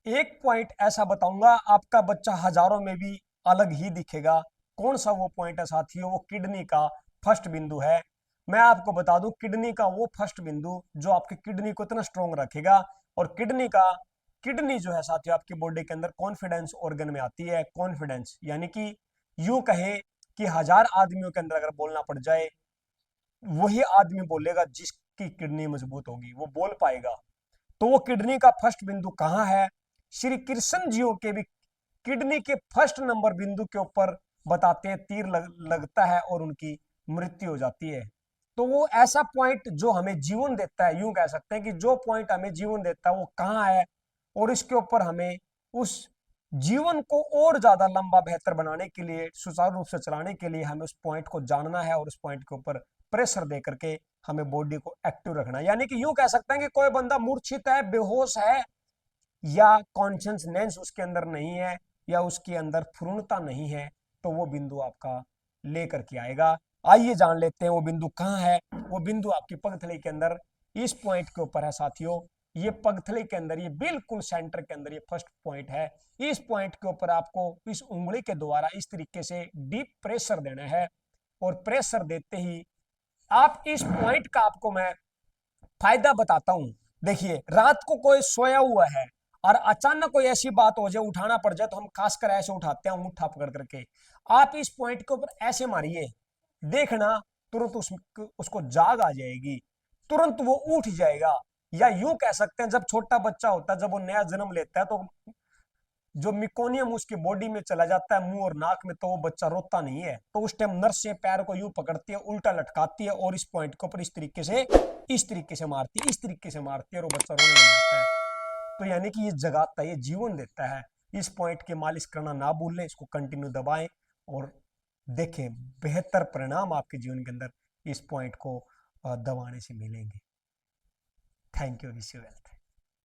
एक पॉइंट ऐसा बताऊंगा, आपका बच्चा हजारों में भी अलग ही दिखेगा। कौन सा वो पॉइंट है साथियों? वो किडनी का फर्स्ट बिंदु है। मैं आपको बता दूं, किडनी का वो फर्स्ट बिंदु जो आपकी किडनी को इतना स्ट्रोंग रखेगा। और किडनी जो है साथियों आपकी बॉडी के अंदर कॉन्फिडेंस ऑर्गन में आती है। कॉन्फिडेंस यानी कि यूं कहे कि 1000 आदमियों के अंदर अगर बोलना पड़ जाए, वही आदमी बोलेगा जिसकी किडनी मजबूत होगी, वो बोल पाएगा। तो वो किडनी का फर्स्ट बिंदु कहाँ है? श्री कृष्ण जियों के भी किडनी के फर्स्ट नंबर बिंदु के ऊपर बताते हैं तीर लगता है और उनकी मृत्यु हो जाती है। तो वो ऐसा पॉइंट जो हमें जीवन देता है, यूं कह सकते हैं कि जो पॉइंट हमें जीवन देता है वो कहाँ है, और इसके ऊपर हमें उस जीवन को और ज्यादा लंबा बेहतर बनाने के लिए, सुचारू रूप से चलाने के लिए हमें उस पॉइंट को जानना है और उस पॉइंट के ऊपर प्रेशर दे करके हमें बॉडी को एक्टिव रखना है। यानी कि यूं कह सकते हैं कि कोई बंदा मूर्छित है, बेहोश है, या कॉन्शियसनेस उसके अंदर नहीं है, या उसके अंदर पूर्णता नहीं है, तो वो बिंदु आपका लेकर के आएगा। आइए जान लेते हैं वो बिंदु कहाँ है। वो बिंदु आपकी पगथली के अंदर इस पॉइंट के ऊपर है साथियों। ये पगथली के अंदर, ये बिल्कुल सेंटर के अंदर ये फर्स्ट पॉइंट है। इस पॉइंट के ऊपर आपको इस उंगली के द्वारा इस तरीके से डीप प्रेशर देना है, और प्रेशर देते ही आप इस पॉइंट का आपको मैं फायदा बताता हूं। देखिए, रात को कोई सोया हुआ है और अचानक कोई ऐसी बात हो जाए, उठाना पड़ जाए, तो हम खासकर ऐसे उठाते हैं अंगूठा पकड़ करके। आप इस पॉइंट के ऊपर ऐसे मारिए, देखना तुरंत उसको जाग आ जाएगी, तुरंत वो उठ जाएगा। या यूं कह सकते हैं, जब छोटा बच्चा होता है, जब वो नया जन्म लेता है, तो जो मिकोनियम उसकी बॉडी में चला जाता है मुंह और नाक में, तो वो बच्चा रोता नहीं है। तो उस टाइम नर्स से पैर को यूं पकड़ती है, उल्टा लटकाती है, और इस पॉइंट के ऊपर इस तरीके से मारती है, इस तरीके से मारती है, और वो बच्चा रोने लग जाता है। तो यानी कि ये जगाता है, ये जीवन देता है। इस पॉइंट की मालिश करना ना भूलें, इसको कंटिन्यू दबाएं, और देखें बेहतर परिणाम आपके जीवन के अंदर इस पॉइंट को दबाने से मिलेंगे। Thank you. Wish you wealth.